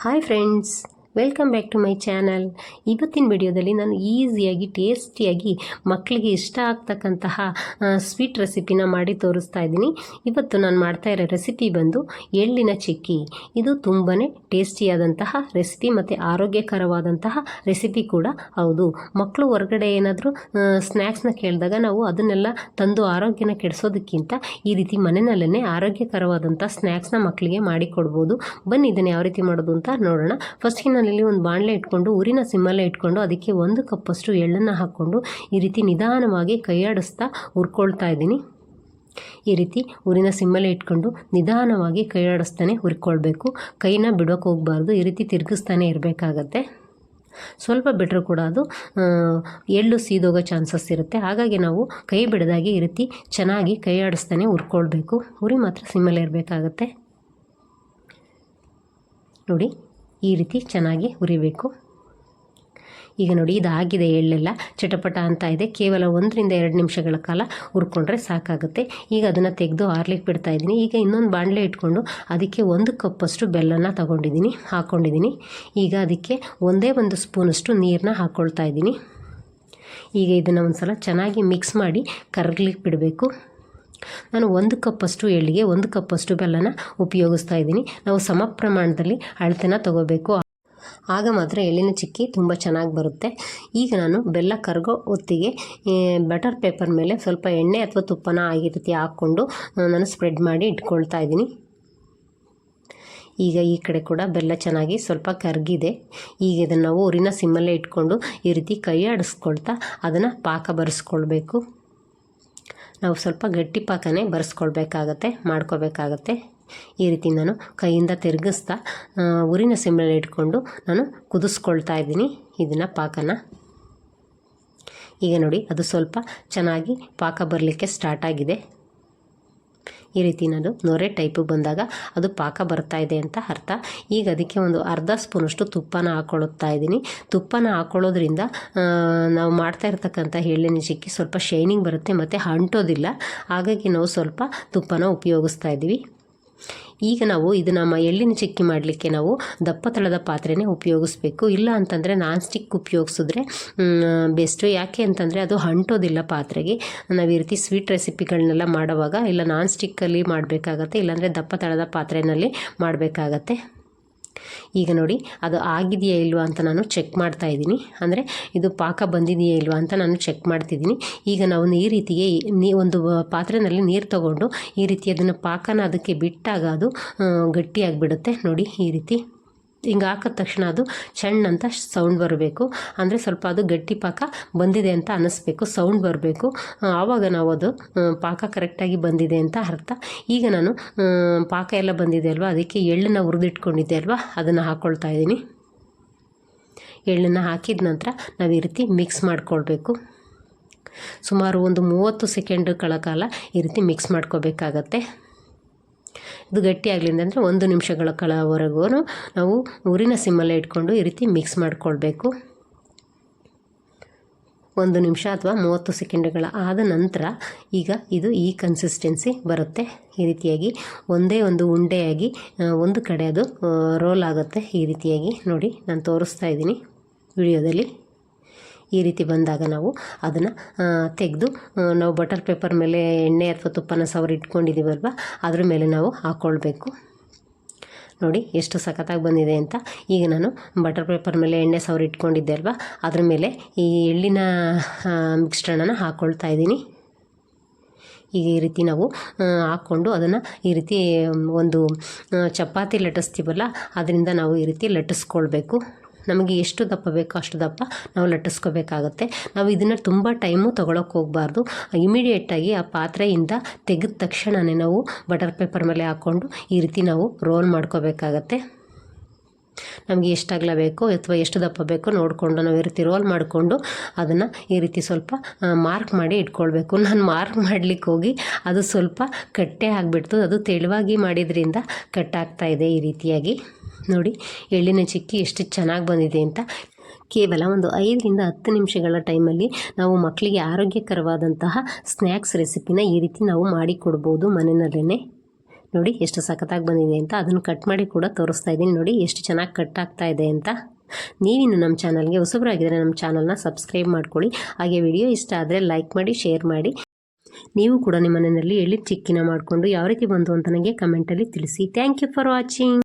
Hi friends, welcome back to my channel. ಇವತ್ತಿನ ವಿಡಿಯೋದಲ್ಲಿ ನಾನು ಈಸಿಯಾಗಿ ಟೇಸ್ಟಿಯಾಗಿ ಮಕ್ಕಳಿಗೆ ಇಷ್ಟ ಆಗ್ತಕ್ಕಂತಹ ಸ್ವೀಟ್ ರೆಸಿಪಿನ ಮಾಡಿ ತೋರಿಸ್ತಾ ಇದ್ದೀನಿ. ಇವತ್ತು ನಾನು ಮಾಡ್ತಾ ಇರೋ ರೆಸಿಪಿ ಬಂದು ಎಳ್ಳಿನ ಚಿಕ್ಕಿ. ಇದು ತುಂಬಾ ಟೇಸ್ಟಿಯಾದಂತಹ ರೆಸಿಪಿ ಮತ್ತು ಆರೋಗ್ಯಕರವಾದಂತಹ ರೆಸಿಪಿ ಕೂಡ ಹೌದು. ಮಕ್ಕಳು ಹೊರಗಡೆ ಏನಾದರೂ ಸ್ನ್ಯಾಕ್ಸ್ನ ಕೇಳಿದಾಗ ನಾವು ಅದನ್ನೆಲ್ಲ ತಂದು ಆರೋಗ್ಯನ ಕೆಡಿಸೋದಕ್ಕಿಂತ ಈ ರೀತಿ ಮನೆಯಲ್ಲೇ ಆರೋಗ್ಯಕರವಾದಂಥ ಸ್ನ್ಯಾಕ್ಸ್ನ ಮಕ್ಕಳಿಗೆ ಮಾಡಿಕೊಡ್ಬೋದು. ಬನ್ನಿ ಇದನ್ನು ಯಾವ ರೀತಿ ಮಾಡೋದು ಅಂತ ನೋಡೋಣ. ಫಸ್ಟಿಗೆ ನಾನಿಲ್ಲಿ ಒಂದು ಬಾಣಲೆ ಇಟ್ಕೊಂಡು ಊರಿನ ಸಿಮ್ಮಲ್ಲೇ ಇಟ್ಕೊಂಡು ಅದಕ್ಕೆ 1 ಕಪ್ಪಷ್ಟು ಎಳ್ಳನ್ನು ಹಾಕ್ಕೊಂಡು ಈ ರೀತಿ ನಿಧಾನವಾಗಿ ಕೈಯಾಡಿಸ್ತಾ ಹುರ್ಕೊಳ್ತಾ ಇದ್ದೀನಿ. ಈ ರೀತಿ ಊರಿನ ಸಿಮ್ಮಲ್ಲೇ ಇಟ್ಕೊಂಡು ನಿಧಾನವಾಗಿ ಕೈಯಾಡಿಸ್ತಾನೆ ಹುರ್ಕೊಳ್ಬೇಕು. ಕೈನ ಬಿಡೋಕೆ ಹೋಗಬಾರ್ದು, ಈ ರೀತಿ ತಿರುಗಿಸ್ತಾನೆ ಇರಬೇಕಾಗತ್ತೆ. ಸ್ವಲ್ಪ ಬಿಟ್ಟರೂ ಕೂಡ ಅದು ಎಳ್ಳು ಸೀದೋಗೋ ಚಾನ್ಸಸ್ ಇರುತ್ತೆ. ಹಾಗಾಗಿ ನಾವು ಕೈ ಬಿಡದಾಗೆ ಈ ರೀತಿ ಚೆನ್ನಾಗಿ ಕೈಯಾಡಿಸ್ತಾನೆ ಹುರ್ಕೊಳ್ಬೇಕು. ಉರಿ ಮಾತ್ರ ಸಿಮ್ಮಲ್ಲೇ ಇರಬೇಕಾಗತ್ತೆ. ನೋಡಿ, ಈ ರೀತಿ ಚೆನ್ನಾಗಿ ಹುರಿಬೇಕು. ಈಗ ನೋಡಿ, ಇದಾಗಿದೆ, ಎಳ್ಳೆಲ್ಲ ಚಟಪಟ ಅಂತ ಇದೆ. ಕೇವಲ 1-2 ನಿಮಿಷಗಳ ಕಾಲ ಹುರ್ಕೊಂಡ್ರೆ ಸಾಕಾಗುತ್ತೆ. ಈಗ ಅದನ್ನು ತೆಗೆದು ಆರ್ಲಿಕ್ಕೆ ಬಿಡ್ತಾ ಇದ್ದೀನಿ. ಈಗ ಇನ್ನೊಂದು ಬಾಣಲೆ ಇಟ್ಕೊಂಡು ಅದಕ್ಕೆ 1 ಕಪ್ಪಷ್ಟು ಬೆಲ್ಲನ ಹಾಕ್ಕೊಂಡಿದ್ದೀನಿ. ಈಗ ಅದಕ್ಕೆ 1 ಸ್ಪೂನಷ್ಟು ನೀರನ್ನ ಹಾಕ್ಕೊಳ್ತಾ ಇದ್ದೀನಿ. ಈಗ ಇದನ್ನು ಒಂದು ಸಲ ಚೆನ್ನಾಗಿ ಮಿಕ್ಸ್ ಮಾಡಿ ಕರಗ್ಲಿಕ್ಕೆ ಬಿಡಬೇಕು. ನಾನು 1 ಕಪ್ಪಷ್ಟು ಎಳ್ಳಿಗೆ 1 ಕಪ್ಪಷ್ಟು ಬೆಲ್ಲನ ಉಪಯೋಗಿಸ್ತಾ ಇದ್ದೀನಿ. ನಾವು ಸಮ ಪ್ರಮಾಣದಲ್ಲಿ ಅಳತೆನ ತಗೋಬೇಕು, ಆಗ ಮಾತ್ರ ಎಳ್ಳಿನ ಚಿಕ್ಕಿ ತುಂಬ ಚೆನ್ನಾಗಿ ಬರುತ್ತೆ. ಈಗ ನಾನು ಬೆಲ್ಲ ಕರಗೋ ಹೊತ್ತಿಗೆ ಬಟರ್ ಪೇಪರ್ ಮೇಲೆ ಸ್ವಲ್ಪ ಎಣ್ಣೆ ಅಥವಾ ತುಪ್ಪನ ಈ ರೀತಿ ಹಾಕ್ಕೊಂಡು ನಾನು ಸ್ಪ್ರೆಡ್ ಮಾಡಿ ಇಟ್ಕೊಳ್ತಾ ಇದ್ದೀನಿ. ಈಗ ಈ ಕಡೆ ಕೂಡ ಬೆಲ್ಲ ಚೆನ್ನಾಗಿ ಸ್ವಲ್ಪ ಕರಗಿದೆ. ಈಗ ಇದನ್ನು ನಾವು ಊರಿನ ಸಿಮ್ಮಲ್ಲೇ ಇಟ್ಕೊಂಡು ಈ ರೀತಿ ಕೈ ಆಡಿಸ್ಕೊಳ್ತಾ ಅದನ್ನು ಪಾಕ ಬರೆಸ್ಕೊಳ್ಬೇಕು. ನಾವು ಸ್ವಲ್ಪ ಗಟ್ಟಿ ಪಾಕನೇ ಮಾಡ್ಕೋಬೇಕಾಗತ್ತೆ. ಈ ರೀತಿ ನಾನು ಕೈಯಿಂದ ತಿರುಗಿಸ್ತಾ ಊರಿನ ಸಿಮ್ಮಲ್ಲಿ ಇಟ್ಕೊಂಡು ನಾನು ಕುದಿಸ್ಕೊಳ್ತಾ ಇದ್ದೀನಿ ಇದನ್ನು ಪಾಕನ. ಈಗ ನೋಡಿ, ಅದು ಸ್ವಲ್ಪ ಚೆನ್ನಾಗಿ ಪಾಕ ಬರಲಿಕ್ಕೆ ಸ್ಟಾರ್ಟ್ ಆಗಿದೆ. ಈ ರೀತಿ ನಾನು ನೊರೆ ಟೈಪು ಬಂದಾಗ ಅದು ಪಾಕ ಬರ್ತಾ ಇದೆ ಅಂತ ಅರ್ಥ. ಈಗ ಅದಕ್ಕೆ ಒಂದು ಅರ್ಧ ಸ್ಪೂನಷ್ಟು ತುಪ್ಪನ ಹಾಕ್ಕೊಳ್ತಾ ಇದ್ದೀನಿ. ತುಪ್ಪನ ಹಾಕ್ಕೊಳ್ಳೋದ್ರಿಂದ ನಾವು ಮಾಡ್ತಾ ಇರ್ತಕ್ಕಂಥ ಎಳ್ಳಿನ ಚಿಕ್ಕಿ ಸ್ವಲ್ಪ ಶೈನಿಂಗ್ ಬರುತ್ತೆ ಮತ್ತು ಅಂಟೋದಿಲ್ಲ. ಹಾಗಾಗಿ ನಾವು ಸ್ವಲ್ಪ ತುಪ್ಪನ ಉಪಯೋಗಿಸ್ತಾ ಇದ್ದೀವಿ. ಈಗ ನಾವು ಇದನ್ನು ಎಳ್ಳಿನ ಚಿಕ್ಕಿ ಮಾಡಲಿಕ್ಕೆ ನಾವು ದಪ್ಪ ತಳದ ಪಾತ್ರೆನೇ ಉಪಯೋಗಿಸ್ಬೇಕು. ಇಲ್ಲ ಅಂತಂದರೆ ನಾನ್ ಸ್ಟಿಕ್ ಉಪಯೋಗಿಸಿದ್ರೆ ಬೆಸ್ಟು. ಯಾಕೆ ಅಂತಂದರೆ ಅದು ಅಂಟೋದಿಲ್ಲ ಪಾತ್ರೆಗೆ. ನಾವು ಈ ರೀತಿ ಸ್ವೀಟ್ ರೆಸಿಪಿಗಳನ್ನೆಲ್ಲ ಮಾಡುವಾಗ ಇಲ್ಲ ನಾನ್ ಸ್ಟಿಕ್ಕಲ್ಲಿ ಮಾಡಬೇಕಾಗತ್ತೆ, ಇಲ್ಲಾಂದರೆ ದಪ್ಪ ತಳದ ಪಾತ್ರೆಯಲ್ಲಿ ಮಾಡಬೇಕಾಗತ್ತೆ. ಈಗ ನೋಡಿ, ಅದು ಆಗಿದೆಯಾ ಇಲ್ವಾ ಅಂತ ನಾನು ಚೆಕ್ ಮಾಡ್ತಾ ಇದ್ದೀನಿ. ಅಂದರೆ ಇದು ಪಾಕ ಬಂದಿದೆಯಾ ಇಲ್ವಾ ಅಂತ ನಾನು ಚೆಕ್ ಮಾಡ್ತಿದ್ದೀನಿ. ಈಗ ನಾವು ಈ ರೀತಿಗೆ ಒಂದು ಪಾತ್ರೆಯಲ್ಲಿ ನೀರು ತಗೊಂಡು ಈ ರೀತಿ ಅದನ್ನು ಪಾಕನ ಅದಕ್ಕೆ ಬಿಟ್ಟಾಗ ಅದು ಗಟ್ಟಿಯಾಗಿಬಿಡುತ್ತೆ. ನೋಡಿ, ಈ ರೀತಿ ಹಿಂಗೆ ಹಾಕಿದ ತಕ್ಷಣ ಅದು ಅಂತ ಸೌಂಡ್ ಬರಬೇಕು. ಅಂದರೆ ಸ್ವಲ್ಪ ಅದು ಗಟ್ಟಿ ಪಾಕ ಬಂದಿದೆ ಅಂತ ಅನ್ನಿಸ್ಬೇಕು, ಸೌಂಡ್ ಬರಬೇಕು. ಆವಾಗ ನಾವು ಅದು ಪಾಕ ಕರೆಕ್ಟಾಗಿ ಬಂದಿದೆ ಅಂತ ಅರ್ಥ. ಈಗ ನಾನು ಪಾಕ ಎಲ್ಲ ಬಂದಿದೆ ಅಲ್ವಾ, ಅದಕ್ಕೆ ಎಳ್ಳನ್ನು ಹುರಿದಿಟ್ಕೊಂಡಿದ್ದೆ ಅಲ್ವಾ, ಅದನ್ನು ಹಾಕ್ಕೊಳ್ತಾ ಇದ್ದೀನಿ. ಎಳ್ಳನ್ನು ಹಾಕಿದ ನಂತರ ನಾವು ಈ ರೀತಿ ಮಿಕ್ಸ್ ಮಾಡ್ಕೊಳ್ಬೇಕು. ಸುಮಾರು ಒಂದು 30 ಸೆಕೆಂಡ್ಗಳ ಕಾಲ ಈ ರೀತಿ ಮಿಕ್ಸ್ ಮಾಡ್ಕೋಬೇಕಾಗತ್ತೆ. ಇದು ಗಟ್ಟಿಯಾಗಲಿಲ್ಲ ಅಂದರೆ 1 ನಿಮಿಷಗಳ ಕಾಲವರೆಗೂ ನಾವು ಊರಿನ ಸಿಮ್ಮಲ್ಲೇ ಇಟ್ಕೊಂಡು ಈ ರೀತಿ ಮಿಕ್ಸ್ ಮಾಡಿಕೊಳ್ಬೇಕು. 1 ನಿಮಿಷ ಅಥವಾ 30 ಸೆಕೆಂಡ್ಗಳ ಆದ ನಂತರ ಈಗ ಇದು ಈ ಕನ್ಸಿಸ್ಟೆನ್ಸಿ ಬರುತ್ತೆ. ಈ ರೀತಿಯಾಗಿ ಒಂದೇ ಒಂದು ಉಂಡೆಯಾಗಿ ಒಂದು ಕಡೆ ಅದು ರೋಲ್ ಆಗುತ್ತೆ. ಈ ರೀತಿಯಾಗಿ ನೋಡಿ, ನಾನು ತೋರಿಸ್ತಾ ಇದ್ದೀನಿ ವಿಡಿಯೋದಲ್ಲಿ. ಈ ರೀತಿ ಬಂದಾಗ ನಾವು ಅದನ್ನು ತೆಗೆದು ನಾವು ಬಟರ್ ಪೇಪರ್ ಮೇಲೆ ಎಣ್ಣೆ ಅಥವಾ ತುಪ್ಪನ ಸವರಿ ಇಟ್ಕೊಂಡಿದ್ದೀವಲ್ವ, ಅದ್ರ ಮೇಲೆ ನಾವು ಹಾಕ್ಕೊಳ್ಬೇಕು. ನೋಡಿ ಎಷ್ಟು ಸಖತ್ತಾಗಿ ಬಂದಿದೆ ಅಂತ. ಈಗ ನಾನು ಬಟರ್ ಪೇಪರ್ ಮೇಲೆ ಎಣ್ಣೆ ಸವರಿ ಇಟ್ಕೊಂಡಿದ್ದೆ ಅಲ್ವಾ, ಅದ್ರ ಮೇಲೆ ಈ ಎಳ್ಳಿನ ಮಿಶ್ರಣನ ಹಾಕ್ಕೊಳ್ತಾ ಇದ್ದೀನಿ. ಈಗ ಈ ರೀತಿ ನಾವು ಹಾಕ್ಕೊಂಡು ಅದನ್ನು ಈ ರೀತಿ ಒಂದು ಚಪಾತಿ ಲಟ್ಟಿಸ್ತೀವಲ್ಲ, ಅದರಿಂದ ನಾವು ಈ ರೀತಿ ಲಟ್ಟಿಸ್ಕೊಳ್ಬೇಕು. ನಮಗೆ ಎಷ್ಟು ದಪ್ಪ ಬೇಕೋ ಅಷ್ಟು ದಪ್ಪ ನಾವು ಲಟ್ಟಿಸ್ಕೋಬೇಕಾಗತ್ತೆ. ನಾವು ಇದನ್ನು ತುಂಬ ಟೈಮು ತೊಗೊಳಕ್ಕೆ ಹೋಗಬಾರ್ದು. ಇಮಿಡಿಯೇಟಾಗಿ ಆ ಪಾತ್ರೆಯಿಂದ ತೆಗೆದ ತಕ್ಷಣವೇ ನಾವು ಬಟರ್ ಪೇಪರ್ ಮೇಲೆ ಹಾಕ್ಕೊಂಡು ಈ ರೀತಿ ನಾವು ರೋಲ್ ಮಾಡ್ಕೋಬೇಕಾಗತ್ತೆ. ನಮಗೆ ಎಷ್ಟು ಅಗಲ ಬೇಕೋ ಅಥವಾ ಎಷ್ಟು ದಪ್ಪ ಬೇಕೋ ನೋಡಿಕೊಂಡು ನಾವು ಈ ರೀತಿ ರೋಲ್ ಮಾಡಿಕೊಂಡು ಅದನ್ನು ಈ ರೀತಿ ಸ್ವಲ್ಪ ಮಾರ್ಕ್ ಮಾಡಿ ಇಟ್ಕೊಳ್ಬೇಕು. ನಾನು ಮಾರ್ಕ್ ಮಾಡಲಿಕ್ಕೆ ಹೋಗಿ ಅದು ಸ್ವಲ್ಪ ಕಟ್ಟೆ ಆಗಿಬಿಡ್ತು. ಅದು ತೆಳುವಾಗಿ ಮಾಡಿದ್ರಿಂದ ಕಟ್ಟಾಗ್ತಾಯಿದೆ. ಈ ರೀತಿಯಾಗಿ ನೋಡಿ, ಎಳ್ಳಿನ ಚಿಕ್ಕಿ ಎಷ್ಟು ಚೆನ್ನಾಗಿ ಬಂದಿದೆ ಅಂತ. ಕೇವಲ ಒಂದು 5-10 ನಿಮಿಷಗಳ ಟೈಮಲ್ಲಿ ನಾವು ಮಕ್ಕಳಿಗೆ ಆರೋಗ್ಯಕರವಾದಂತಹ ಸ್ನ್ಯಾಕ್ಸ್ ರೆಸಿಪಿನ ಈ ರೀತಿ ನಾವು ಮಾಡಿಕೊಡ್ಬೋದು ಮನೆಯಲ್ಲೇ. ನೋಡಿ ಎಷ್ಟು ಸಖತ್ತಾಗಿ ಬಂದಿದೆ ಅಂತ. ಅದನ್ನು ಕಟ್ ಮಾಡಿ ಕೂಡ ತೋರಿಸ್ತಾ ಇದ್ದೀನಿ. ನೋಡಿ ಎಷ್ಟು ಚೆನ್ನಾಗಿ ಕಟ್ ಆಗ್ತಾ ಇದೆ ಅಂತ. ನೀವಿನ್ನು ನಮ್ಮ ಚಾನಲ್ಗೆ ಹೊಸಬರಾಗಿದ್ದರೆ ನಮ್ಮ ಚಾನಲ್ನ ಸಬ್ಸ್ಕ್ರೈಬ್ ಮಾಡ್ಕೊಳ್ಳಿ. ಹಾಗೆ ವಿಡಿಯೋ ಇಷ್ಟ ಆದರೆ ಲೈಕ್ ಮಾಡಿ, ಶೇರ್ ಮಾಡಿ. ನೀವು ಕೂಡ ನಿಮ್ಮ ಮನೆಯಲ್ಲಿ ಎಳ್ಳಿನ ಚಿಕ್ಕಿನ ಮಾಡಿಕೊಂಡು ಯಾವ ರೀತಿ ಬಂತು ಅಂತ ನನಗೆ ಕಮೆಂಟಲ್ಲಿ ತಿಳಿಸಿ. Thank you for watching.